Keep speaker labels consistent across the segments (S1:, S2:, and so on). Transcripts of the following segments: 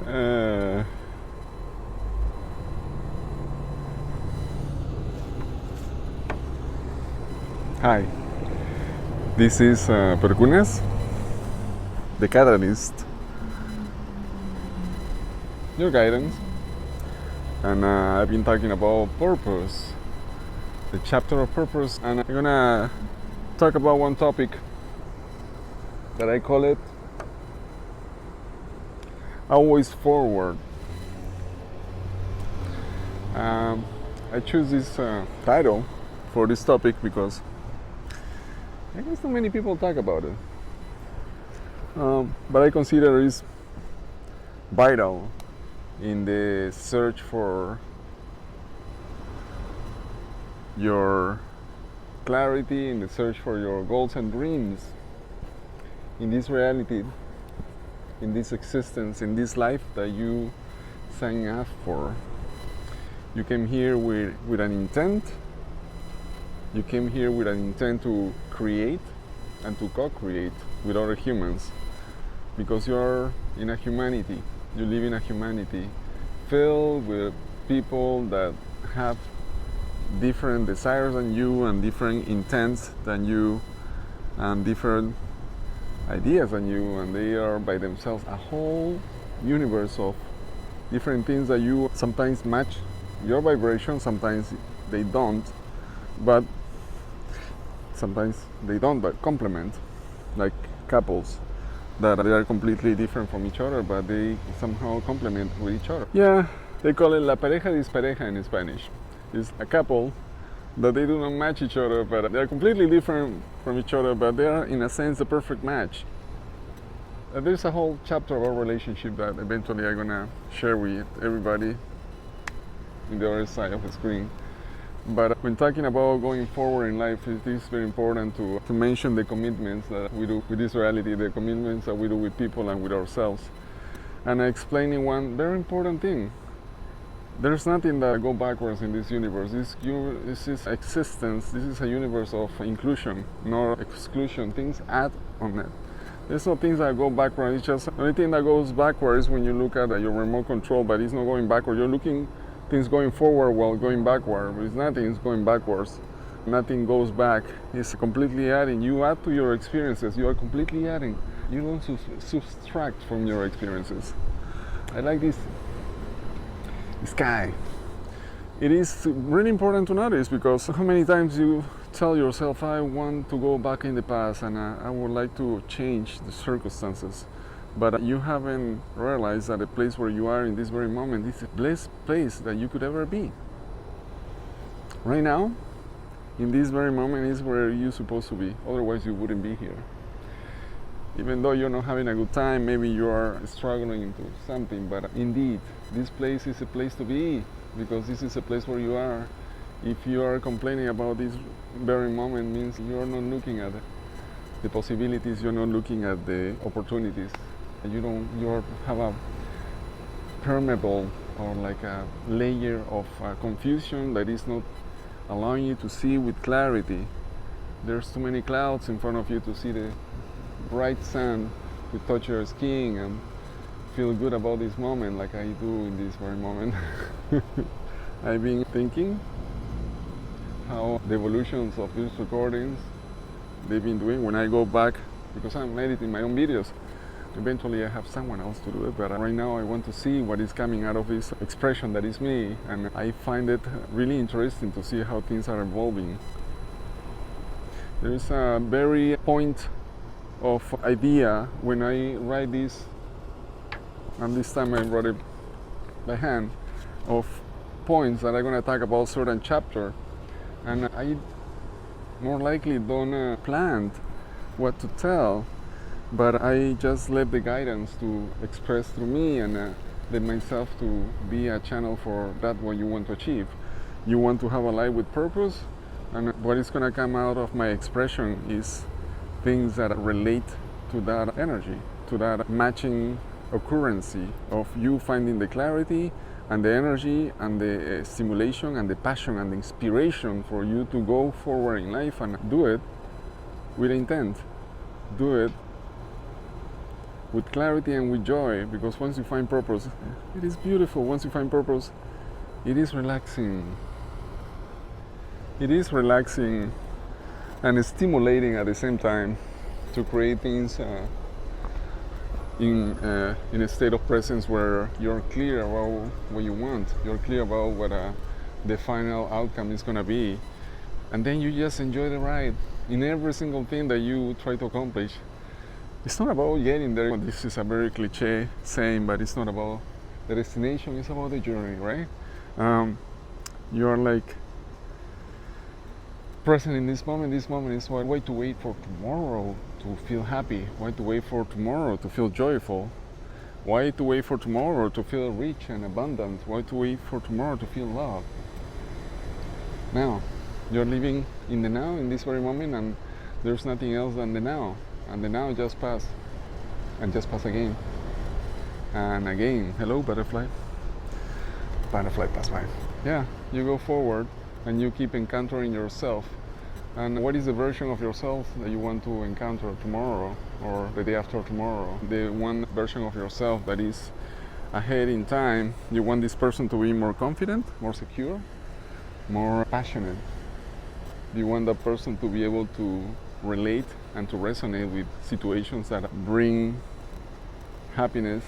S1: uh, Hi, this is Perkunas, the catalyst, your guidance, and I've been talking about purpose, the chapter of purpose, and I'm gonna talk about one topic that I call it always forward. I choose this title for this topic because I guess not many people talk about it, but I consider it is vital in the search for your clarity, in the search for your goals and dreams, in this reality, in this existence, in this life that you signed up for. You came here with an intent. You came here with an intent to create and to co-create with other humans, because you are in a humanity. You live in a humanity filled with people that have different desires than you and different intents than you and different ideas than you, and they are by themselves a whole universe of different things that you sometimes match your vibration, sometimes they don't, but sometimes they don't, but complement, like couples that they are completely different from each other, but they somehow complement with each other. Yeah, they call it la pareja dispareja in Spanish. It's a couple that they do not match each other, but they are completely different from each other, but they are in a sense the perfect match. There's a whole chapter of our relationship that eventually I'm gonna share with everybody in the other side of the screen. But when talking about going forward in life, it is very important to mention the commitments that we do with this reality, the commitments that we do with people and with ourselves. And explaining one very important thing. There's nothing that go backwards in this universe. This is existence. This is a universe of inclusion, not exclusion. Things add on it. There's no things that go backwards. It's just the only thing that goes backwards when you look at your remote control, but it's not going backward. You're looking things going forward while going backward, but it's nothing is going backwards. Nothing goes back. It's completely adding. You add to your experiences. You are completely adding. You don't subtract from your experiences. I like this sky. It is really important to notice, because how many times you tell yourself, I want to go back in the past and I would like to change the circumstances. But you haven't realized that the place where you are in this very moment is the best place that you could ever be. Right now, in this very moment, is where you're supposed to be. Otherwise, you wouldn't be here. Even though you're not having a good time, maybe you are struggling into something, but indeed, this place is a place to be, because this is a place where you are. If you are complaining about this very moment, means you're not looking at the possibilities, you're not looking at the opportunities. You have a permeable or like a layer of confusion that is not allowing you to see with clarity. There's too many clouds in front of you to see the bright sun to touch your skin and feel good about this moment like I do in this very moment. I've been thinking how the evolutions of these recordings they've been doing. When I go back, because I'm editing my own videos, eventually I have someone else to do it, but right now I want to see what is coming out of this expression that is me, and I find it really interesting to see how things are evolving. There is a very point of idea when I write this, and this time I wrote it by hand, of points that I'm going to talk about certain chapter, and I more likely don't plan what to tell, but I just let the guidance to express through me, and let myself to be a channel for that what you want to achieve. You want to have a life with purpose, and what is going to come out of my expression is things that relate to that energy, to that matching occurrency of you finding the clarity and the energy and the stimulation and the passion and the inspiration for you to go forward in life and do it with intent. Do it with clarity and with joy, because once you find purpose, it is beautiful. Once you find purpose, it is relaxing. It is relaxing and stimulating at the same time to create things in a state of presence where you're clear about what you want. You're clear about what the final outcome is going to be. And then you just enjoy the ride in every single thing that you try to accomplish. It's not about getting there. This is a very cliche saying, but it's not about the destination, it's about the journey, right? You're like present in this moment. This moment is why to wait for tomorrow to feel happy? Why to wait for tomorrow to feel joyful? Why to wait for tomorrow to feel rich and abundant? Why to wait for tomorrow to feel love? Now, you're living in the now, in this very moment, and there's nothing else than the now. And the now just pass, and just pass again. And again, hello butterfly. Butterfly pass by. Yeah, you go forward and you keep encountering yourself. And what is the version of yourself that you want to encounter tomorrow or the day after tomorrow? The one version of yourself that is ahead in time. You want this person to be more confident, more secure, more passionate. You want that person to be able to relate and to resonate with situations that bring happiness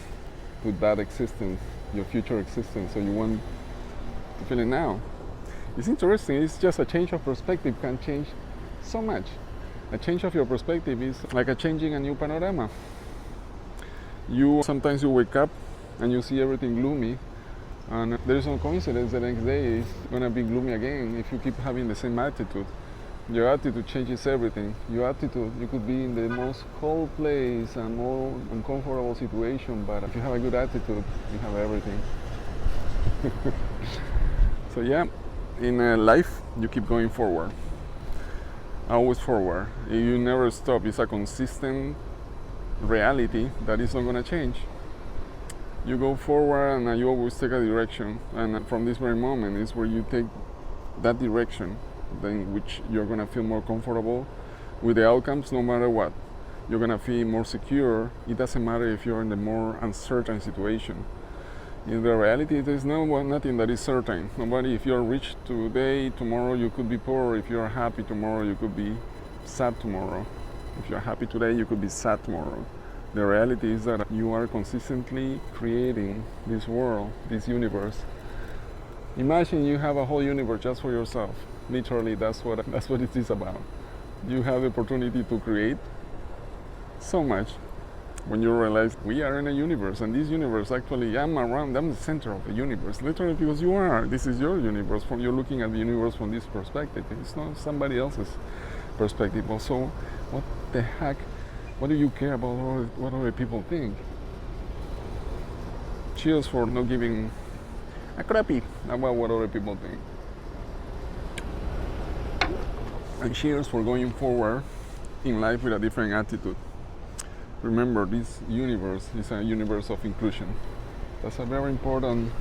S1: to that existence, your future existence. So you want to feel it now. It's interesting. It's just a change of perspective can change so much. A change of your perspective is like a changing a new panorama. Sometimes you wake up and you see everything gloomy, and there's no coincidence the next day is gonna be gloomy again if you keep having the same attitude. Your attitude changes everything. Your attitude, you could be in the most cold place and more uncomfortable situation, but if you have a good attitude, you have everything. So yeah, in life, you keep going forward. Always forward. You never stop. It's a consistent reality that is not going to change. You go forward and you always take a direction. And from this very moment is where you take that direction, in which you're going to feel more comfortable with the outcomes no matter what. You're going to feel more secure. It doesn't matter if you're in the more uncertain situation. In the reality, there's nothing that is certain. Nobody, if you're rich today, tomorrow you could be poor. If you're happy tomorrow, you could be sad tomorrow. If you're happy today, you could be sad tomorrow. The reality is that you are consistently creating this world, this universe. Imagine you have a whole universe just for yourself. Literally, that's what it is about. You have the opportunity to create so much. When you realize we are in a universe, and this universe actually, I'm the center of the universe, literally, because you are. This is your universe. You're looking at the universe from this perspective. It's not somebody else's perspective. Also, what the heck? What do you care about what other people think? Cheers for not giving a crappy about what other people think. And cheers for going forward in life with a different attitude. Remember, this universe is a universe of inclusion. That's a very important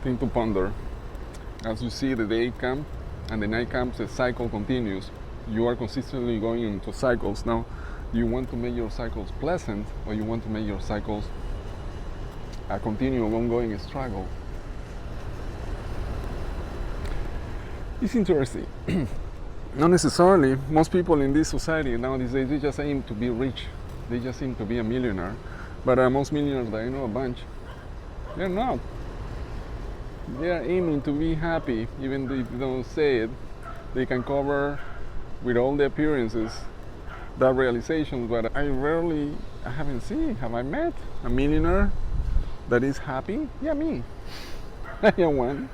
S1: thing to ponder. As you see the day come and the night comes, the cycle continues. You are consistently going into cycles. Now, do you want to make your cycles pleasant, or you want to make your cycles a continual, ongoing struggle? It's interesting. Not necessarily. Most people in this society nowadays, they just aim to be rich. They just seem to be a millionaire. But most millionaires that I know a bunch, they're not. They're aiming to be happy, even if they don't say it. They can cover with all the appearances that realization, but I haven't seen, have I met a millionaire that is happy? Yeah, me. I am one.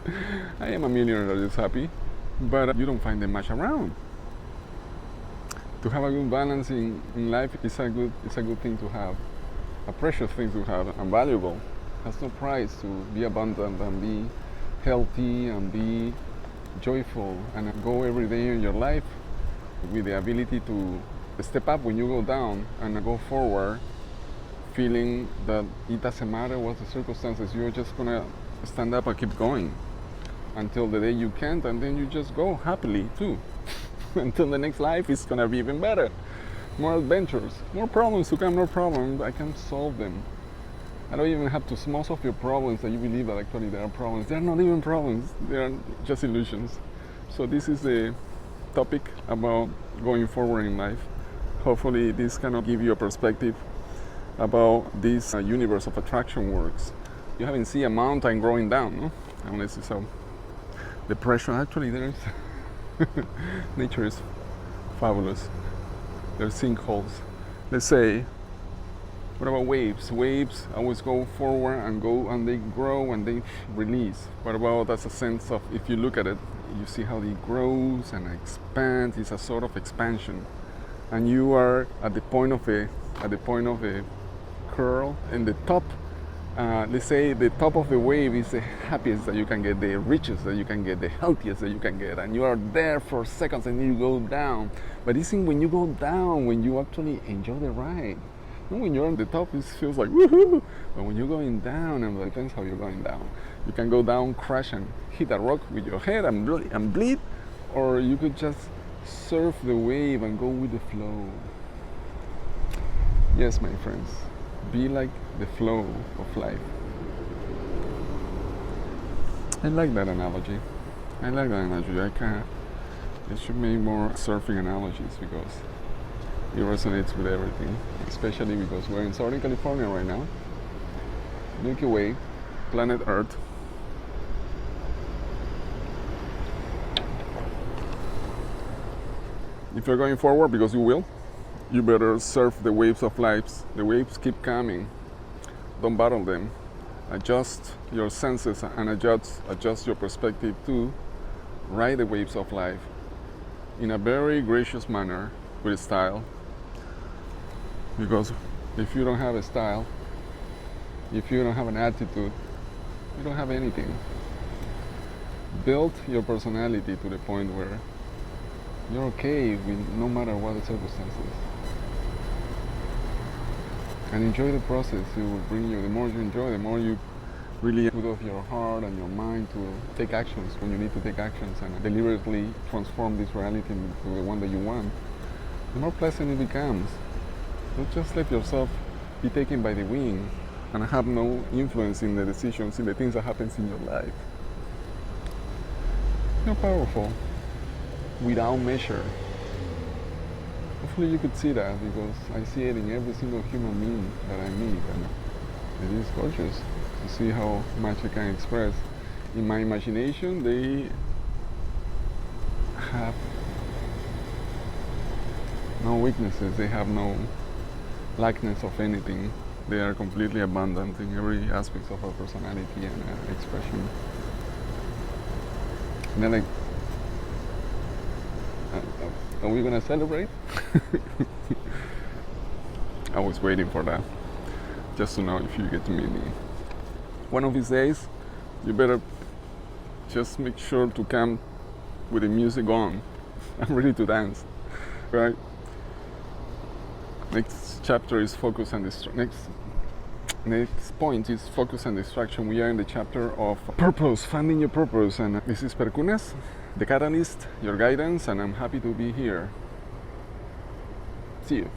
S1: I am a millionaire that is happy, but you don't find them much around. To have a good balance in life is a good thing to have, a precious thing to have, and valuable. It has no price to be abundant and be healthy and be joyful and go every day in your life with the ability to step up when you go down and go forward, feeling that it doesn't matter what the circumstances, you're just gonna stand up and keep going until the day you can't, and then you just go happily too. Until the next life is gonna be even better. more adventures, more problems to come, no problem, I can solve them. I don't even have to, most of your problems that you believe that actually there are problems, they're not even problems, they are just illusions. So this is the topic about going forward in life. Hopefully this can give you a perspective about this universe of attraction works. You haven't seen a mountain growing down, no? Unless it's a depression. Actually there is nature is fabulous. There's sinkholes. Let's say, what about waves? Waves always go forward and they grow and they release. What about that's a sense of, if you look at it, you see how it grows and expands. It's a sort of expansion, and you are at the point of a curl, and the top. Let's say the top of the wave is the happiest that you can get, the richest that you can get, the healthiest that you can get, and you are there for seconds and then you go down. But it's when you go down when you actually enjoy the ride. When you're on the top, it feels like woohoo. But when you're going down, and it depends how you're going down. You can go down, crash, and hit a rock with your head and bleed, or you could just surf the wave and go with the flow. Yes, my friends, be like the flow of life. I like that analogy. I should make more surfing analogies because it resonates with everything, especially because we're in Southern California right now. Milky Way, planet Earth. If you're going forward, because you will, you better surf the waves of life. The waves keep coming. Don't battle them. Adjust your senses and adjust your perspective to ride the waves of life in a very gracious manner with style. Because if you don't have a style, if you don't have an attitude, you don't have anything. Build your personality to the point where you're okay with no matter what the circumstances. And enjoy the process. It will bring you, the more you enjoy, the more you really put off your heart and your mind to take actions when you need to take actions and deliberately transform this reality into the one that you want, the more pleasant it becomes. Don't just let yourself be taken by the wind and have no influence in the decisions, in the things that happens in your life. You're powerful without measure. Hopefully you could see that, because I see it in every single human being that I meet, and it is gorgeous to see how much I can express. In my imagination, they have no weaknesses, they have no lackness of anything. They are completely abundant in every aspect of our personality and expression. And then are we gonna celebrate? I was waiting for that, just to know if you get to meet me. One of these days, you better just make sure to come with the music on. I'm ready to dance, right? Next chapter is focus and next point is focus and distraction. We are in the chapter of purpose, finding your purpose, and this is Perkunas, the catalyst, your guidance, and I'm happy to be here. See you.